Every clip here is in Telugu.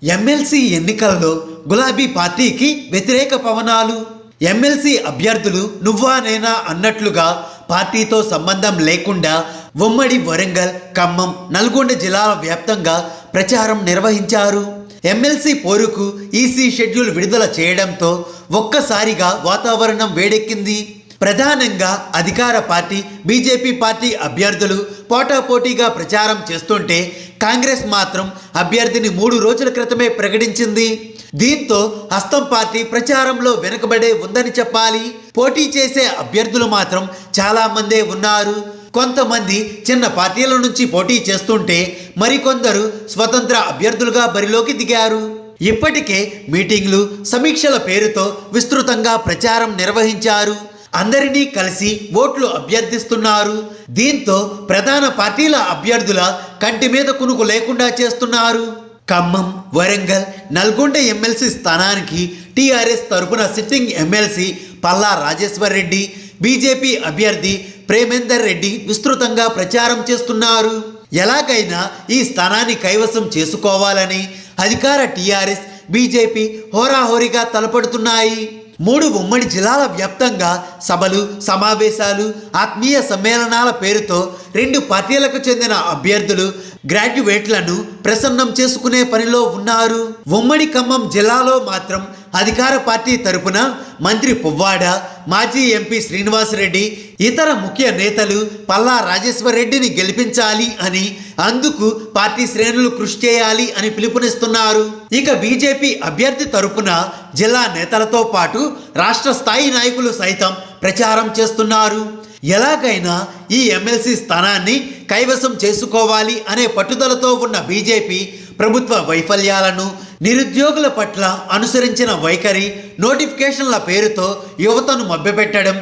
ఎమ్మెల్సీ ఎన్నికల్లో గులాబీ పార్టీకి వ్యతిరేక పవనాలు. ఎమ్మెల్సీ అభ్యర్థులు నువ్వా నేనా అన్నట్లుగా పార్టీతో సంబంధం లేకుండా ఉమ్మడి వరంగల్, ఖమ్మం, నల్గొండ జిల్లాల వ్యాప్తంగా ప్రచారం నిర్వహించారు. ఎమ్మెల్సీ పోరుకు ఈసీ షెడ్యూల్ విడుదల చేయడంతో ఒక్కసారిగా వాతావరణం వేడెక్కింది. ప్రధానంగా అధికార పార్టీ బీజేపీ పార్టీ అభ్యర్థులు పోటాపోటీగా ప్రచారం చేస్తుంటే కాంగ్రెస్ మాత్రం అభ్యర్థిని 3 రోజుల క్రితమే ప్రకటించింది. దీంతో హస్తం పార్టీ ప్రచారంలో వెనుకబడే ఉందని చెప్పాలి. పోటీ చేసే అభ్యర్థులు మాత్రం చాలా మందే ఉన్నారు. కొంతమంది చిన్న పార్టీల నుంచి పోటీ చేస్తుంటే మరికొందరు స్వతంత్ర అభ్యర్థులుగా బరిలోకి దిగారు. ఇప్పటికే మీటింగ్లు, సమీక్షల పేరుతో విస్తృతంగా ప్రచారం నిర్వహించారు. అందరినీ కలిసి ఓట్లు అభ్యర్థిస్తున్నారు. దీంతో ప్రధాన పార్టీల అభ్యర్థుల కంటి మీద కునుకు లేకుండా చేస్తున్నారు. ఖమ్మం, వరంగల్, నల్గొండ ఎమ్మెల్సీ స్థానానికి టీఆర్ఎస్ తరపున sitting MLC Palla Rajeshwar Reddy, BJP అభ్యర్థి ప్రేమేందర్ రెడ్డి విస్తృతంగా ప్రచారం చేస్తున్నారు. ఎలాగైనా ఈ స్థానాన్ని కైవసం చేసుకోవాలని అధికార టీఆర్ఎస్, బీజేపీ హోరాహోరీగా తలపడుతున్నాయి. 3 ఉమ్మడి జిల్లాల వ్యాప్తంగా సభలు, సమావేశాలు, ఆత్మీయ సమ్మేళనాల పేరుతో 2 పార్టీలకు చెందిన అభ్యర్థులు గ్రాడ్యుయేట్లను ప్రసన్నం చేసుకునే పనిలో ఉన్నారు. ఉమ్మడి ఖమ్మం జిల్లాలో మాత్రం అధికార పార్టీ తరపున మంత్రి పువ్వాడ, మాజీ ఎంపీ శ్రీనివాసరెడ్డి, ఇతర ముఖ్య నేతలు పల్లా రాజేశ్వర్ రెడ్డిని గెలిపించాలి అని, అందుకు పార్టీ శ్రేణులు కృషి చేయాలి అని పిలుపునిస్తున్నారు. ఇక బీజేపీ అభ్యర్థి తరపున జిల్లా నేతలతో పాటు రాష్ట్ర స్థాయి నాయకులు సైతం ప్రచారం చేస్తున్నారు. ఎలాగైనా ఈ ఎమ్మెల్సీ స్థానాన్ని కైవసం చేసుకోవాలి అనే పట్టుదలతో ఉన్న బీజేపీ ప్రభుత్వ వైఫల్యాలను, నిరుద్యోగుల పట్ల అనుసరించిన వైఖరి, నోటిఫికేషన్ల పేరుతో యువతను మభ్యపెట్టడం,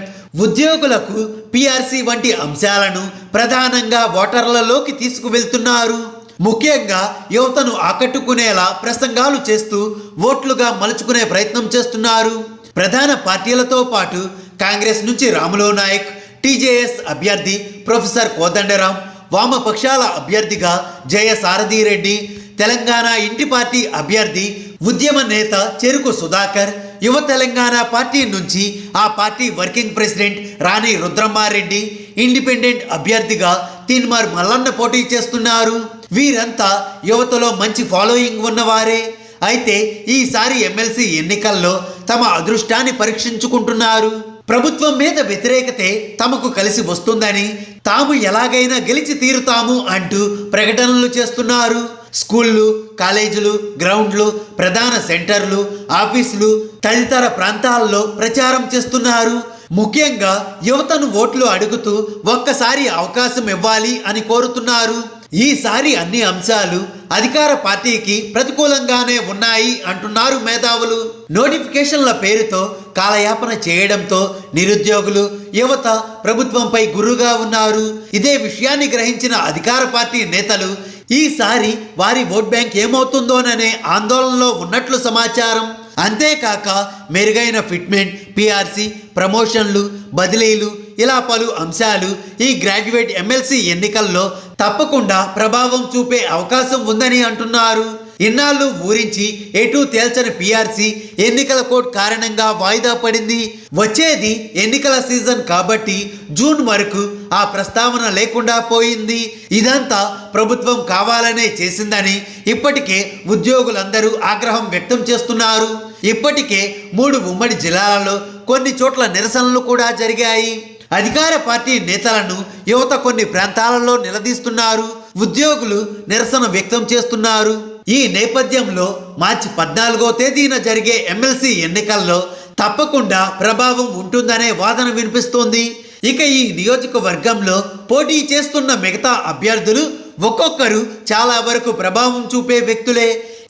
ఉద్యోగులకు పీఆర్సీ వంటి అంశాలను ప్రధానంగా ఓటర్లలోకి తీసుకువెళ్తున్నారు. ముఖ్యంగా యువతను ఆకట్టుకునేలా ప్రసంగాలు చేస్తూ ఓట్లుగా మలుచుకునే ప్రయత్నం చేస్తున్నారు. ప్రధాన పార్టీలతో పాటు కాంగ్రెస్ నుంచి రాములు నాయక్, టీజేఎస్ అభ్యర్థి ప్రొఫెసర్ కోదండరాం, వామపక్షాల అభ్యర్థిగా జయసారథి రెడ్డి, తెలంగాణ ఇంటి పార్టీ అభ్యర్థి ఉద్యమ నేత చెరుకు సుధాకర్, యువ తెలంగాణ పార్టీ నుంచి ఆ పార్టీ వర్కింగ్ ప్రెసిడెంట్ రాణి రుద్రమ్మారెడ్డి, ఇండిపెండెంట్ అభ్యర్థిగా తీన్మార్ మల్లన్న పోటీ చేస్తున్నారు. వీరంతా యువతలో మంచి ఫాలోయింగ్ ఉన్నవారే. అయితే ఈసారి ఎమ్మెల్సీ ఎన్నికల్లో తమ అదృష్టాన్ని పరీక్షించుకుంటున్నారు. ప్రభుత్వం మీద వ్యతిరేకతే తమకు కలిసి వస్తుందని, తాము ఎలాగైనా గెలిచి తీరుతాము అంటూ ప్రకటనలు చేస్తున్నారు. స్కూళ్ళు, కాలేజీలు, గ్రౌండ్లు, ప్రధాన సెంటర్లు, ఆఫీసులు తదితర ప్రాంతాల్లో ప్రచారం చేస్తున్నారు. ముఖ్యంగా యువతను ఓట్లు అడుగుతూ ఒక్కసారి అవకాశం ఇవ్వాలి అని కోరుతున్నారు. ఈసారి అన్ని అంశాలు అధికార పార్టీకి ప్రతికూలంగానే ఉన్నాయి అంటున్నారు మేధావులు. నోటిఫికేషన్ల పేరుతో కాలయాపన చేయడంతో నిరుద్యోగులు, యువత ప్రభుత్వంపై గుర్రుగా ఉన్నారు. ఇదే విషయాన్ని గ్రహించిన అధికార పార్టీ నేతలు ఈసారి వారి ఓట్ బ్యాంక్ ఏమవుతుందోననే ఆందోళనలో ఉన్నట్లు సమాచారం. అంతేకాక మెరుగైన ఫిట్మెంట్, పీఆర్సీ, ప్రమోషన్లు, బదిలీలు ఇలా పలు అంశాలు ఈ గ్రాడ్యుయేట్ ఎమ్మెల్సీ ఎన్నికల్లో తప్పకుండా ప్రభావం చూపే అవకాశం ఉందని అంటున్నారు. ఇన్నాళ్ళు ఊరించి ఎటూ తేల్చని పీఆర్సీ ఎన్నికల కోడ్ కారణంగా వాయిదా పడింది. వచ్చేది ఎన్నికల సీజన్ కాబట్టి జూన్ వరకు ఆ ప్రస్తావన లేకుండా పోయింది. ఇదంతా ప్రభుత్వం కావాలనే చేసిందని ఇప్పటికే ఉద్యోగులందరూ ఆగ్రహం వ్యక్తం చేస్తున్నారు. ఇప్పటికే 3 ఉమ్మడి జిల్లాలలో కొన్ని చోట్ల నిరసనలు కూడా జరిగాయి. అధికార పార్టీ నేతలను యువత కొన్ని ప్రాంతాలలో నిలదీస్తున్నారు. ఉద్యోగులు నిరసన వ్యక్తం చేస్తున్నారు. ఈ నేపథ్యంలో మార్చి 14వ తేదీన జరిగే ఎమ్మెల్సీ ఎన్నికల్లో తప్పకుండా ప్రభావం ఉంటుందనే వాదన వినిపిస్తోంది. ఇక ఈ నియోజకవర్గంలో పోటీ చేస్తున్న మిగతా అభ్యర్థులు ఒక్కొక్కరు చాలా వరకు ప్రభావం చూపే వ్యక్తులే.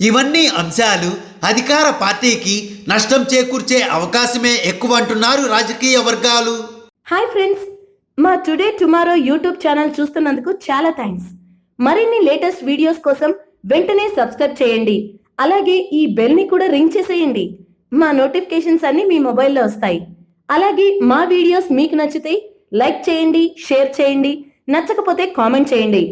ఇవన్నీ అంశాలు అధికార పార్టీకి నష్టం చేకూర్చే అవకాశమే ఎక్కువ అంటున్నారు రాజకీయ వర్గాలు. హాయ్ ఫ్రెండ్స్, మా టుడే టుమారో యూట్యూబ్ ఛానల్ చూస్తున్నందుకు చాలా థ్యాంక్స్. మరిన్ని లేటెస్ట్ వీడియోస్ కోసం వెంటనే సబ్స్క్రైబ్ చేయండి. అలాగే ఈ బెల్ ని కూడా రింగ్ చేసేయండి. మా నోటిఫికేషన్స్ అన్ని మీ మొబైల్లో వస్తాయి. అలాగే మా వీడియోస్ మీకు నచ్చితే లైక్ చేయండి, షేర్ చేయండి, నచ్చకపోతే కామెంట్ చేయండి.